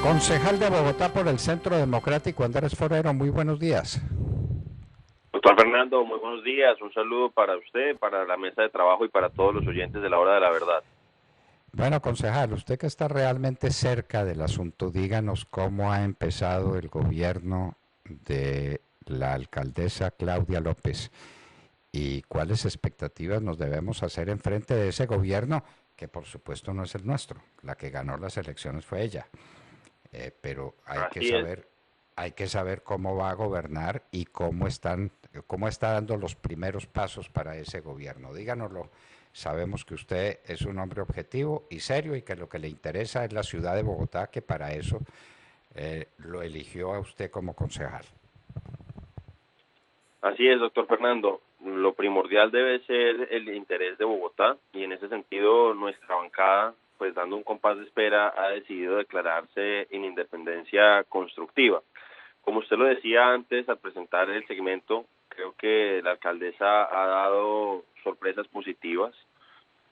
Concejal de Bogotá por el Centro Democrático, Andrés Forero, muy buenos días. Doctor Fernando, muy buenos días. Un saludo para usted, para la mesa de trabajo y para todos los oyentes de la Hora de la Verdad. Bueno, concejal, usted que está realmente cerca del asunto, díganos cómo ha empezado el gobierno de la alcaldesa Claudia López y cuáles expectativas nos debemos hacer en frente de ese gobierno, que por supuesto no es el nuestro. La que ganó las elecciones fue ella. Pero Así es. hay que saber cómo va a gobernar y cómo está dando los primeros pasos para ese gobierno. Díganoslo. Sabemos que usted es un hombre objetivo y serio y que lo que le interesa es la ciudad de Bogotá, que para eso lo eligió a usted como concejal. Así es, doctor Fernando. Lo primordial debe ser el interés de Bogotá y en ese sentido nuestra bancada, pues dando un compás de espera, ha decidido declararse en independencia constructiva. Como usted lo decía antes al presentar el segmento, creo que la alcaldesa ha dado sorpresas positivas.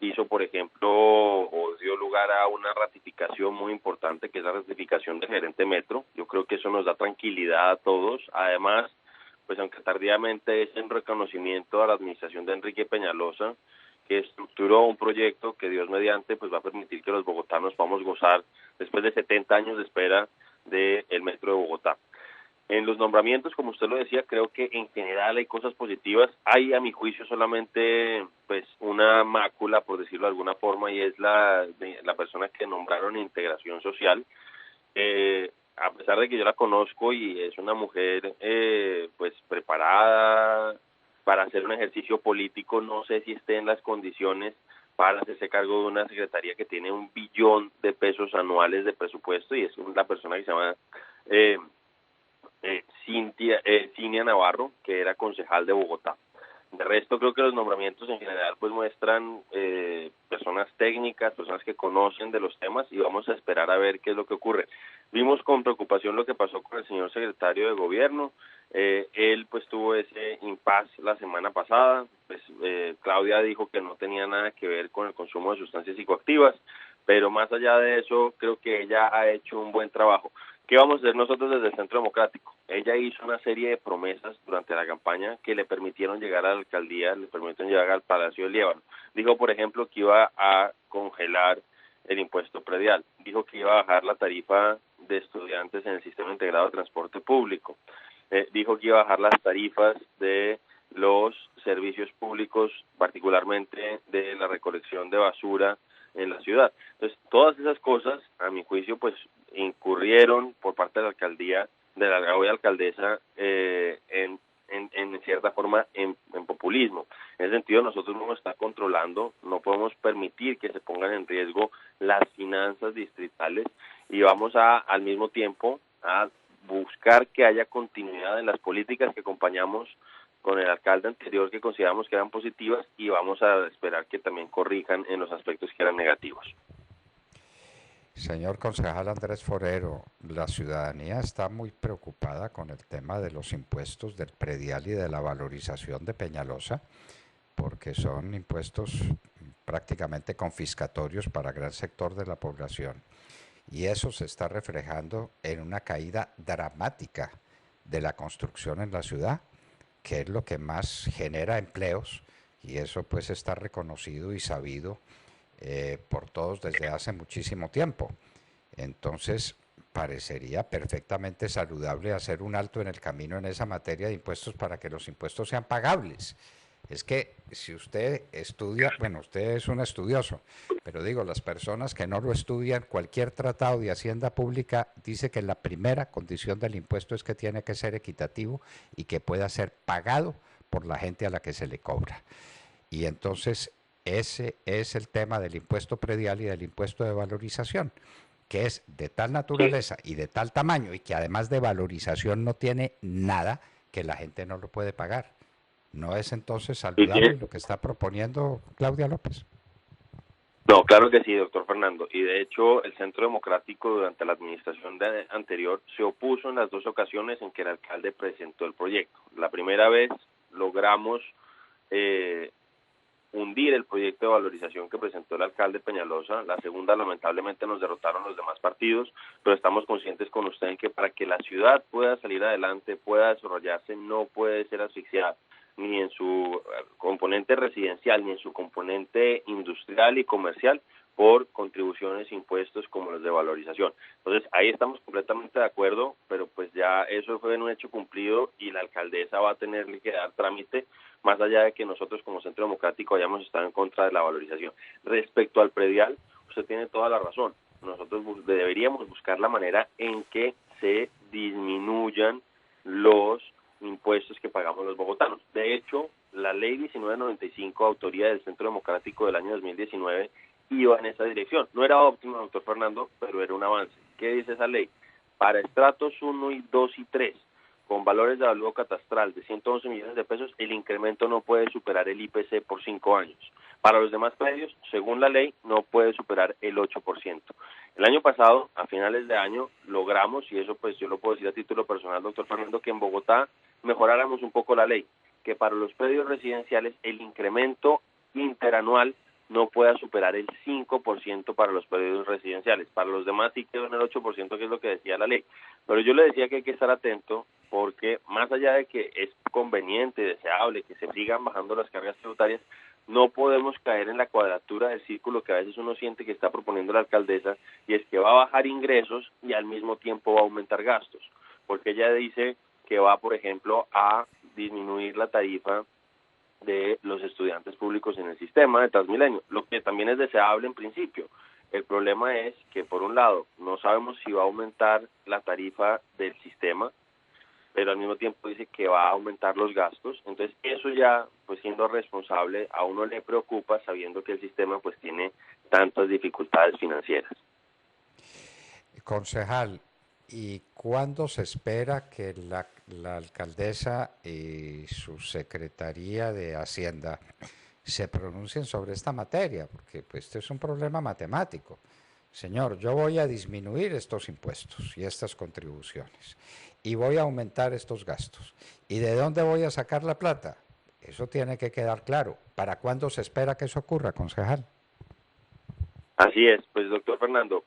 Hizo, por ejemplo, o dio lugar a una ratificación muy importante, que es la ratificación del gerente Metro. Yo creo que eso nos da tranquilidad a todos. Además, pues aunque tardíamente, es un reconocimiento a la administración de Enrique Peñalosa, que estructuró un proyecto que Dios mediante pues va a permitir que los bogotanos podamos gozar después de 70 años de espera del Metro de Bogotá. En los nombramientos, como usted lo decía, creo que en general hay cosas positivas. Hay, a mi juicio, solamente pues una mácula, por decirlo de alguna forma, y es la persona que nombraron en Integración Social. A pesar de que yo la conozco y es una mujer pues preparada para hacer un ejercicio político, no sé si esté en las condiciones para hacerse cargo de una secretaría que tiene 1 billón de pesos anuales de presupuesto, y es la persona que se llama eh, Cinia Navarro, que era concejal de Bogotá. De resto, creo que los nombramientos en general pues muestran personas técnicas, personas que conocen de los temas, y vamos a esperar a ver qué es lo que ocurre. Vimos con preocupación lo que pasó con el señor secretario de gobierno. Él pues tuvo ese impasse la semana pasada. Pues Claudia dijo que no tenía nada que ver con el consumo de sustancias psicoactivas, pero más allá de eso, creo que ella ha hecho un buen trabajo. ¿Qué vamos a hacer nosotros desde el Centro Democrático? Ella hizo una serie de promesas durante la campaña que le permitieron llegar a la alcaldía, le permitieron llegar al Palacio de Líbano. Dijo, por ejemplo, que iba a congelar el impuesto predial. Dijo que iba a bajar la tarifa de estudiantes en el Sistema Integrado de Transporte Público. Dijo que iba a bajar las tarifas de los servicios públicos, particularmente de la recolección de basura en la ciudad. Entonces, todas esas cosas, a mi juicio, pues incurrieron por parte de la alcaldía, de la hoy alcaldesa, en cierta forma en populismo. En ese sentido, nosotros no nos está controlando, no podemos permitir que se pongan en riesgo las finanzas distritales, y vamos al mismo tiempo a buscar que haya continuidad en las políticas que acompañamos con el alcalde anterior, que consideramos que eran positivas, y vamos a esperar que también corrijan en los aspectos que eran negativos. Señor concejal Andrés Forero, la ciudadanía está muy preocupada con el tema de los impuestos del predial y de la valorización de Peñalosa, porque son impuestos prácticamente confiscatorios para gran sector de la población. Y eso se está reflejando en una caída dramática de la construcción en la ciudad, que es lo que más genera empleos, y eso pues está reconocido y sabido por todos desde hace muchísimo tiempo. Entonces, parecería perfectamente saludable hacer un alto en el camino en esa materia de impuestos para que los impuestos sean pagables. Es que si usted estudia, bueno, usted es un estudioso, pero digo, las personas que no lo estudian, cualquier tratado de hacienda pública dice que la primera condición del impuesto es que tiene que ser equitativo y que pueda ser pagado por la gente a la que se le cobra. Y entonces ese es el tema del impuesto predial y del impuesto de valorización, que es de tal Sí, naturaleza y de tal tamaño y que además de valorización no tiene nada, que la gente no lo puede pagar. ¿No es entonces y saludable tiene, lo que está proponiendo Claudia López? no, claro que sí, doctor Fernando. Y de hecho, el Centro Democrático durante la administración anterior se opuso en las 2 ocasiones en que el alcalde presentó el proyecto. La primera vez logramos eh, hundir el proyecto de valorización que presentó el alcalde Peñalosa. La segunda, lamentablemente, nos derrotaron los demás partidos, pero estamos conscientes con usted en que para que la ciudad pueda salir adelante, pueda desarrollarse, no puede ser asfixiada ni en su componente residencial, ni en su componente industrial y comercial, por contribuciones e impuestos como los de valorización. Entonces, ahí estamos completamente de acuerdo, pero pues ya eso fue un hecho cumplido y la alcaldesa va a tener que dar trámite, más allá de que nosotros como Centro Democrático hayamos estado en contra de la valorización. Respecto al predial, usted tiene toda la razón. Nosotros deberíamos buscar la manera en que se disminuyan los impuestos que pagamos los bogotanos. De hecho, la ley 1995, autoría del Centro Democrático del año 2019, iba en esa dirección. No era óptima, doctor Fernando, pero era un avance. ¿Qué dice esa ley? Para estratos 1 y 2 y 3, con valores de avalúo catastral de 111 millones de pesos, el incremento no puede superar el IPC por 5 años. Para los demás predios, según la ley, no puede superar el 8%. El año pasado, a finales de año, logramos, y eso pues yo lo puedo decir a título personal, doctor Fernando, que en Bogotá mejoráramos un poco la ley, que para los predios residenciales el incremento interanual no pueda superar el 5% para los predios residenciales. Para los demás sí quedó en el 8%, que es lo que decía la ley. Pero yo le decía que hay que estar atento porque más allá de que es conveniente y deseable que se sigan bajando las cargas tributarias, no podemos caer en la cuadratura del círculo que a veces uno siente que está proponiendo la alcaldesa, y es que va a bajar ingresos y al mismo tiempo va a aumentar gastos. Porque ella dice que va, por ejemplo, a disminuir la tarifa de los estudiantes públicos en el sistema de Transmilenio, lo que también es deseable en principio. El problema es que, por un lado, no sabemos si va a aumentar la tarifa del sistema, pero al mismo tiempo dice que va a aumentar los gastos. Entonces, eso ya, pues siendo responsable, a uno le preocupa sabiendo que el sistema pues tiene tantas dificultades financieras. Concejal, ¿y cuándo se espera que la alcaldesa y su Secretaría de Hacienda se pronuncien sobre esta materia? Porque pues, esto es un problema matemático. Señor, yo voy a disminuir estos impuestos y estas contribuciones y voy a aumentar estos gastos. ¿Y de dónde voy a sacar la plata? Eso tiene que quedar claro. ¿Para cuándo se espera que eso ocurra, concejal? Así es, pues doctor Fernando,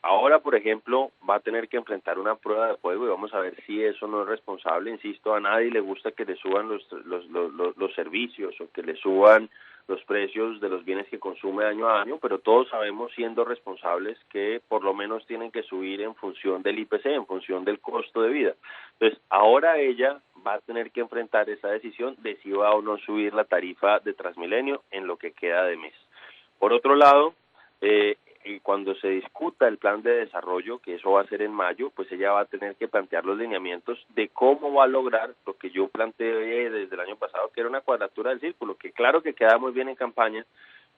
ahora, por ejemplo, va a tener que enfrentar una prueba de fuego y vamos a ver si eso no es responsable. Insisto, a nadie le gusta que le suban los servicios o que le suban los precios de los bienes que consume año a año, pero todos sabemos, siendo responsables, que por lo menos tienen que subir en función del IPC, en función del costo de vida. Entonces, ahora ella va a tener que enfrentar esa decisión de si va o no subir la tarifa de Transmilenio en lo que queda de mes. Por otro lado, y cuando se discuta el plan de desarrollo, que eso va a ser en mayo, pues ella va a tener que plantear los lineamientos de cómo va a lograr lo que yo planteé desde el año pasado, que era una cuadratura del círculo, que claro que queda muy bien en campaña,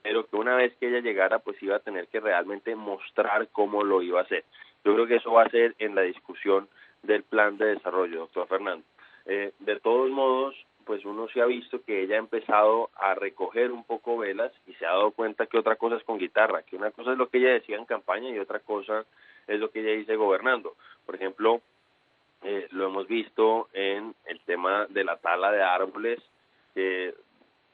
pero que una vez que ella llegara, pues iba a tener que realmente mostrar cómo lo iba a hacer. Yo creo que eso va a ser en la discusión del plan de desarrollo, doctor Fernando. De todos modos, pues uno sí ha visto que ella ha empezado a recoger un poco velas y se ha dado cuenta que otra cosa es con guitarra, que una cosa es lo que ella decía en campaña y otra cosa es lo que ella dice gobernando. Por ejemplo, lo hemos visto en el tema de la tala de árboles, que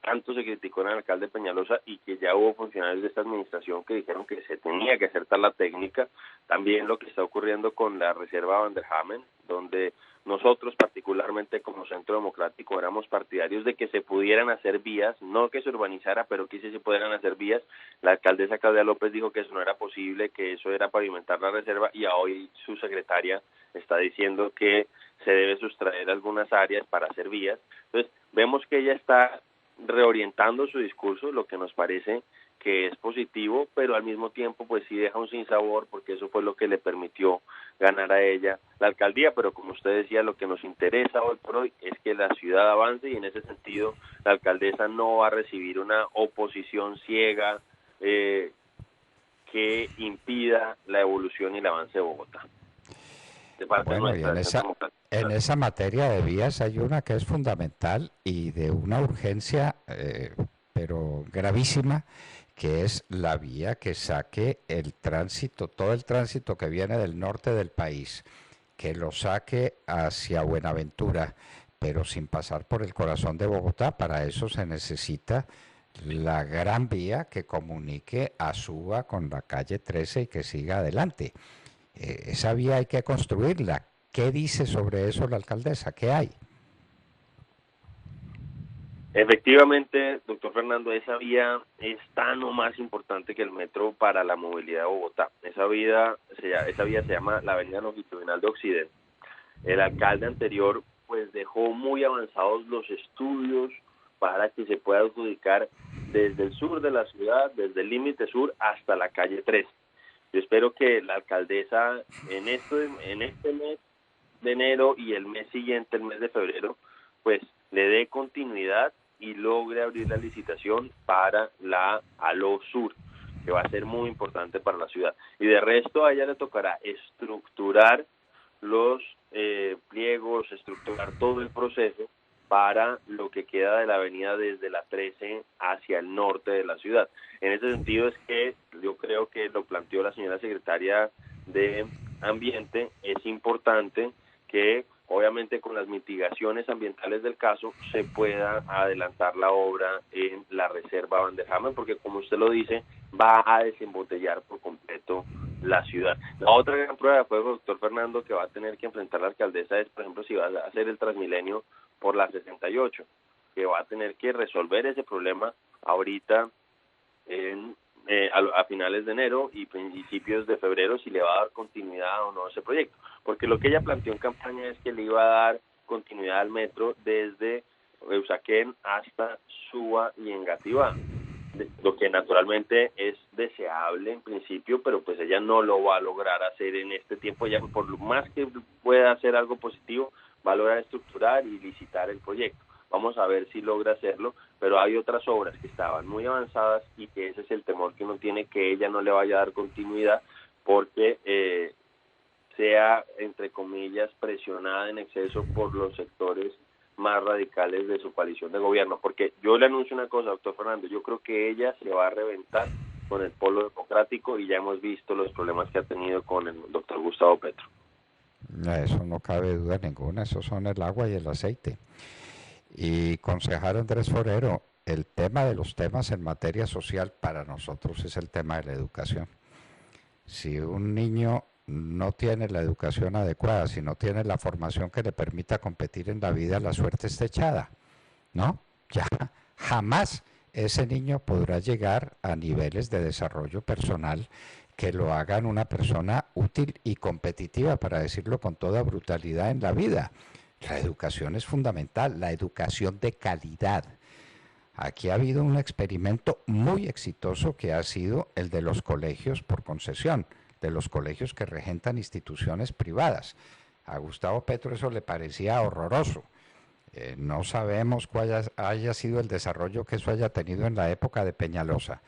tanto se criticó en el alcalde Peñalosa y que ya hubo funcionarios de esta administración que dijeron que se tenía que hacer tala técnica. También lo que está ocurriendo con la reserva Van der Hamen, donde nosotros particularmente como Centro Democrático éramos partidarios de que se pudieran hacer vías, no que se urbanizara, pero que sí se pudieran hacer vías. La alcaldesa Claudia López dijo que eso no era posible, que eso era pavimentar la reserva, y hoy su secretaria está diciendo que se debe sustraer algunas áreas para hacer vías. Entonces, vemos que ella está reorientando su discurso, lo que nos parece que es positivo, pero al mismo tiempo pues sí deja un sinsabor, porque eso fue lo que le permitió ganar a ella la alcaldía. Pero como usted decía, lo que nos interesa hoy por hoy es que la ciudad avance, y en ese sentido la alcaldesa no va a recibir una oposición ciega que impida la evolución y el avance de Bogotá. De parte Bueno, y nuestra, en esa materia de vías hay una que es fundamental y de una urgencia, pero gravísima, que es la vía que saque el tránsito, todo el tránsito que viene del norte del país, que lo saque hacia Buenaventura, pero sin pasar por el corazón de Bogotá. Para eso se necesita la gran vía que comunique a Suba con la calle 13 y que siga adelante. Esa vía hay que construirla. ¿Qué dice sobre eso la alcaldesa? ¿Qué hay? Efectivamente, doctor Fernando, esa vía es tan o más importante que el metro para la movilidad de Bogotá. Esa vía se llama la Avenida Longitudinal de Occidente. El alcalde anterior pues dejó muy avanzados los estudios para que se pueda adjudicar desde el sur de la ciudad, desde el límite sur hasta la calle 3. Yo espero que la alcaldesa en este mes de enero y el mes siguiente, el mes de febrero, pues le dé continuidad y logre abrir la licitación para la ALO Sur, que va a ser muy importante para la ciudad. Y de resto a ella le tocará estructurar los pliegos, estructurar todo el proceso para lo que queda de la avenida desde la 13 hacia el norte de la ciudad. En ese sentido es que yo creo que lo planteó la señora secretaria de Ambiente, es importante que obviamente con las mitigaciones ambientales del caso se pueda adelantar la obra en la reserva Van der Hamen, porque como usted lo dice, va a desembotellar por completo la ciudad. La otra gran prueba de fuego, doctor Fernando, que va a tener que enfrentar la alcaldesa es, por ejemplo, si va a hacer el Transmilenio por la 68, que va a tener que resolver ese problema ahorita a finales de enero y principios de febrero, si le va a dar continuidad o no a ese proyecto. Porque lo que ella planteó en campaña es que le iba a dar continuidad al metro desde Usaquén hasta Suba y Engativá, lo que naturalmente es deseable en principio, pero pues ella no lo va a lograr hacer en este tiempo. Ella, por lo más que pueda hacer algo positivo, va a lograr estructurar y licitar el proyecto. Vamos a ver si logra hacerlo, pero hay otras obras que estaban muy avanzadas y que ese es el temor que uno tiene, que ella no le vaya a dar continuidad porque sea, entre comillas, presionada en exceso por los sectores más radicales de su coalición de gobierno. Porque yo le anuncio una cosa, doctor Fernando, yo creo que ella se va a reventar con el polo democrático y ya hemos visto los problemas que ha tenido con el doctor Gustavo Petro. Eso no cabe duda ninguna, esos son el agua y el aceite. Y concejal Andrés Forero, el tema de los temas en materia social para nosotros es el tema de la educación. Si un niño no tiene la educación adecuada, si no tiene la formación que le permita competir en la vida, la suerte está echada, ¿no? Ya jamás ese niño podrá llegar a niveles de desarrollo personal que lo hagan una persona útil y competitiva, para decirlo con toda brutalidad, en la vida. La educación es fundamental, la educación de calidad. Aquí ha habido un experimento muy exitoso que ha sido el de los colegios por concesión, de los colegios que regentan instituciones privadas. A Gustavo Petro eso le parecía horroroso. No sabemos cuál haya sido el desarrollo que eso haya tenido en la época de Peñalosa,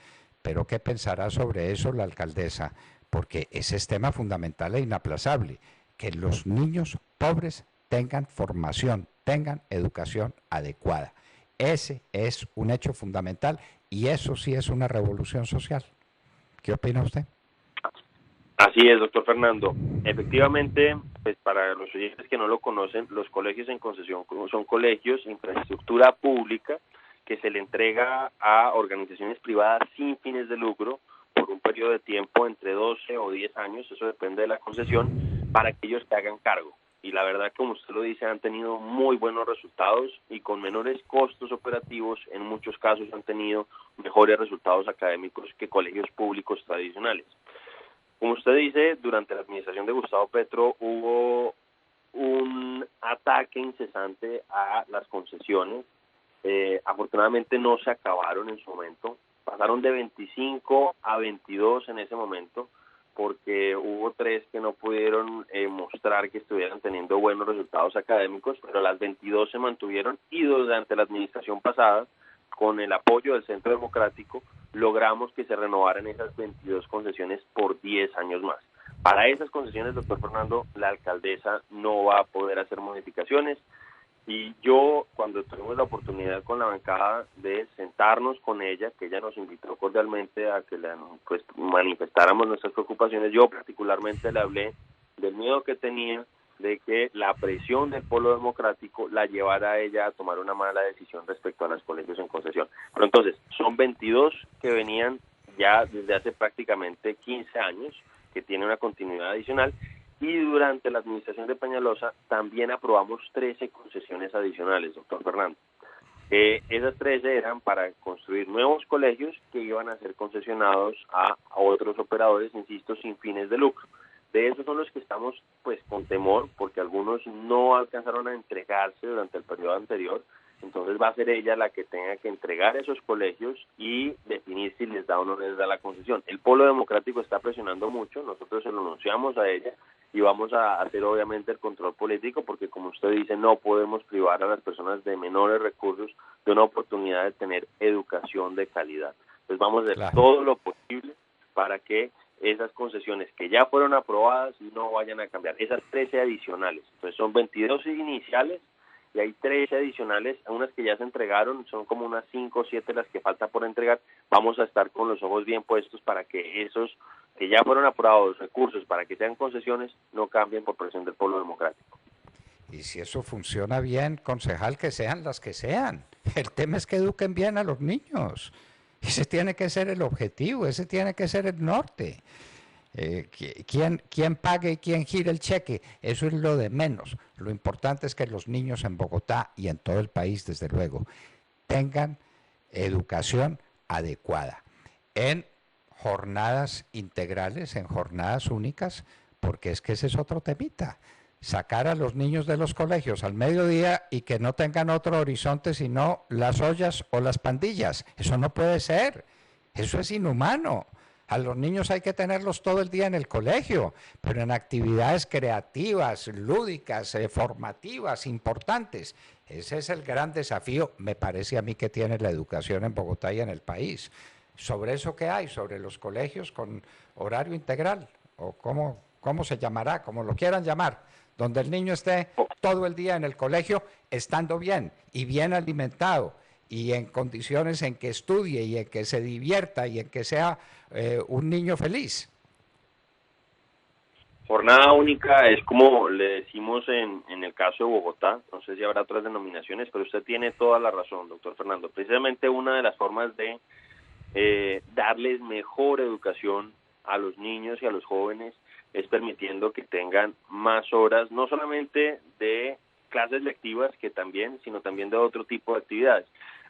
pero ¿qué pensará sobre eso la alcaldesa? Porque ese es tema fundamental e inaplazable, que los niños pobres tengan formación, tengan educación adecuada. Ese es un hecho fundamental y eso sí es una revolución social. ¿Qué opina usted? Así es, doctor Fernando. Efectivamente, pues para los oyentes que no lo conocen, los colegios en concesión son colegios, infraestructura pública, que se le entrega a organizaciones privadas sin fines de lucro por un periodo de tiempo entre 12 o 10 años, eso depende de la concesión, para que ellos se hagan cargo. Y la verdad, como usted lo dice, han tenido muy buenos resultados y con menores costos operativos, en muchos casos han tenido mejores resultados académicos que colegios públicos tradicionales. Como usted dice, durante la administración de Gustavo Petro hubo un ataque incesante a las concesiones. Afortunadamente no se acabaron en su momento. Pasaron de 25 a 22 en ese momento, porque hubo 3 que no pudieron mostrar que estuvieran teniendo buenos resultados académicos, pero las 22 se mantuvieron y durante la administración pasada, con el apoyo del Centro Democrático, logramos que se renovaran esas 22 concesiones por 10 años más. Para esas concesiones, doctor Fernando, la alcaldesa no va a poder hacer modificaciones y yo, cuando tuvimos la oportunidad con la bancada de sentarnos con ella, que ella nos invitó cordialmente a que pues manifestáramos nuestras preocupaciones, yo particularmente le hablé del miedo que tenía de que la presión del Polo Democrático la llevara a ella a tomar una mala decisión respecto a los colegios en concesión. Pero entonces, son 22 que venían ya desde hace prácticamente 15 años, que tiene una continuidad adicional, y durante la administración de Peñalosa también aprobamos 13 concesiones adicionales, doctor Fernando. Esas 13 eran para construir nuevos colegios que iban a ser concesionados a otros operadores, insisto, sin fines de lucro. De esos son los que estamos pues con temor, porque algunos no alcanzaron a entregarse durante el periodo anterior. Entonces va a ser ella la que tenga que entregar esos colegios y definir si les da o no les da la concesión. El Polo Democrático está presionando mucho, nosotros se lo anunciamos a ella y vamos a hacer obviamente el control político, porque como usted dice, no podemos privar a las personas de menores recursos de una oportunidad de tener educación de calidad. Entonces vamos a hacer todo lo posible para que esas concesiones que ya fueron aprobadas no vayan a cambiar, esas 13 adicionales. Entonces son 22 iniciales y hay 13 adicionales, unas que ya se entregaron, son como unas 5 o 7 las que falta por entregar. Vamos a estar con los ojos bien puestos para que esos que ya fueron aprobados recursos para que sean concesiones no cambien por presión del Polo Democrático. Y si eso funciona bien, concejal, que sean las que sean. El tema es que eduquen bien a los niños. Ese tiene que ser el objetivo, ese tiene que ser el norte. ¿Quién pague y quién gire el cheque? Eso es lo de menos. Lo importante es que los niños en Bogotá y en todo el país, desde luego, tengan educación adecuada en jornadas integrales, en jornadas únicas, porque es que ese es otro temita. Sacar a los niños de los colegios al mediodía y que no tengan otro horizonte sino las ollas o las pandillas. Eso no puede ser. Eso es inhumano. A los niños hay que tenerlos todo el día en el colegio, pero en actividades creativas, lúdicas, formativas, importantes. Ese es el gran desafío, me parece a mí, que tiene la educación en Bogotá y en el país. ¿Sobre eso qué hay? ¿Sobre los colegios con horario integral? ¿O cómo se llamará? Como lo quieran llamar. Donde el niño esté todo el día en el colegio estando bien y bien alimentado y en condiciones en que estudie y en que se divierta y en que sea un niño feliz. Jornada única es como le decimos en el caso de Bogotá, no sé si habrá otras denominaciones, pero usted tiene toda la razón, doctor Fernando. Precisamente una de las formas de darles mejor educación a los niños y a los jóvenes es permitiendo que tengan más horas, no solamente de clases lectivas, que también, sino también de otro tipo de actividades.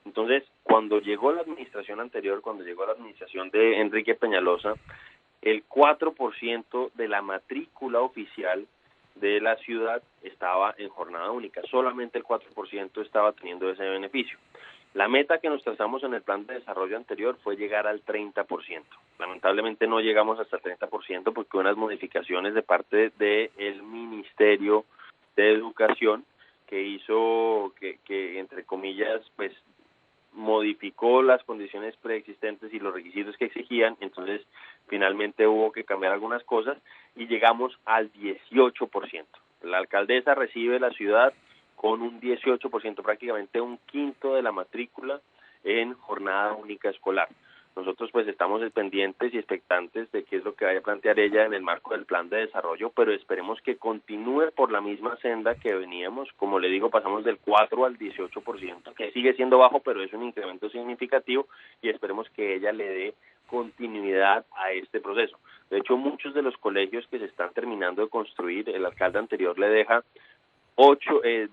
Entonces, cuando llegó la administración anterior, cuando llegó la administración de Enrique Peñalosa, el 4% de la matrícula oficial de la ciudad estaba en jornada única, solamente el 4% estaba teniendo ese beneficio. La meta que nos trazamos en el plan de desarrollo anterior fue llegar al 30%. Lamentablemente no llegamos hasta el 30% porque hubo unas modificaciones de parte del Ministerio de Educación que hizo que entre comillas, pues modificó las condiciones preexistentes y los requisitos que exigían. Entonces finalmente hubo que cambiar algunas cosas y llegamos al 18%. La alcaldesa recibe la ciudad con un 18%, prácticamente un quinto de la matrícula en jornada única escolar. Nosotros pues estamos pendientes y expectantes de qué es lo que vaya a plantear ella en el marco del plan de desarrollo, pero esperemos que continúe por la misma senda que veníamos. Como le digo, pasamos del 4 al 18%, que sigue siendo bajo, pero es un incremento significativo y esperemos que ella le dé continuidad a este proceso. De hecho, muchos de los colegios que se están terminando de construir, el alcalde anterior le deja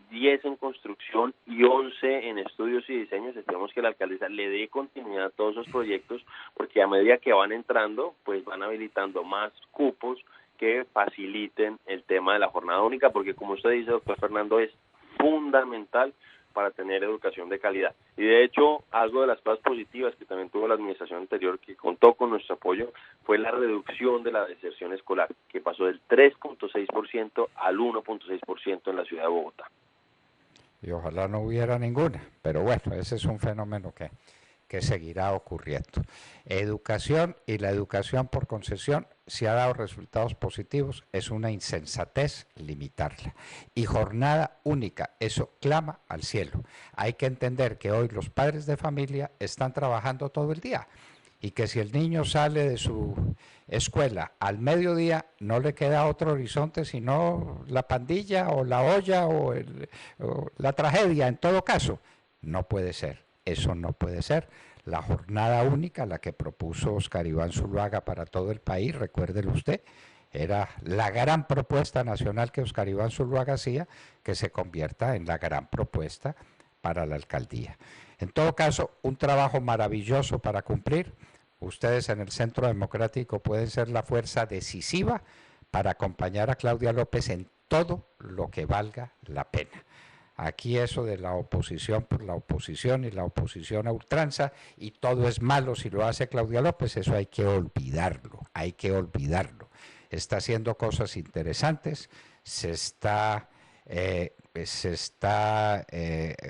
10 en construcción y 11 en estudios y diseños. Esperemos que la alcaldesa le dé continuidad a todos esos proyectos, porque a medida que van entrando, pues van habilitando más cupos que faciliten el tema de la jornada única, porque como usted dice, doctor Fernando, es fundamental para tener educación de calidad. Y de hecho, algo de las cosas positivas que también tuvo la administración anterior, que contó con nuestro apoyo, fue la reducción de la deserción escolar, que pasó del 3.6% al 1.6% en la ciudad de Bogotá. Y ojalá no hubiera ninguna, pero bueno, ese es un fenómeno que seguirá ocurriendo. Educación y la educación por concesión, si ha dado resultados positivos, es una insensatez limitarla. Y jornada única, eso clama al cielo. Hay que entender que hoy los padres de familia están trabajando todo el día y que si el niño sale de su escuela al mediodía no le queda otro horizonte sino la pandilla o la olla o la tragedia en todo caso. No puede ser, eso no puede ser. La jornada única, la que propuso Oscar Iván Zuluaga para todo el país, recuérdelo usted, era la gran propuesta nacional que Oscar Iván Zuluaga hacía, que se convierta en la gran propuesta para la alcaldía. En todo caso, un trabajo maravilloso para cumplir. Ustedes en el Centro Democrático pueden ser la fuerza decisiva para acompañar a Claudia López en todo lo que valga la pena. Aquí eso de la oposición por la oposición y la oposición a ultranza y todo es malo si lo hace Claudia López, eso hay que olvidarlo, hay que olvidarlo. Está haciendo cosas interesantes, se está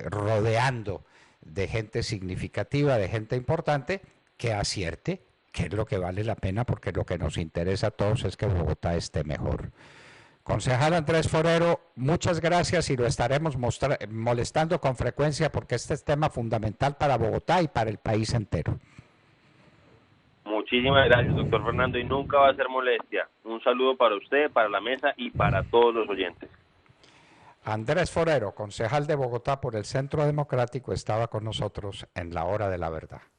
rodeando de gente significativa, de gente importante, que acierte, que es lo que vale la pena, porque lo que nos interesa a todos es que Bogotá esté mejor. Concejal Andrés Forero, muchas gracias y lo estaremos molestando con frecuencia porque este es tema fundamental para Bogotá y para el país entero. Muchísimas gracias, doctor Fernando, y nunca va a ser molestia. Un saludo para usted, para la mesa y para todos los oyentes. Andrés Forero, concejal de Bogotá por el Centro Democrático, estaba con nosotros en La Hora de la Verdad.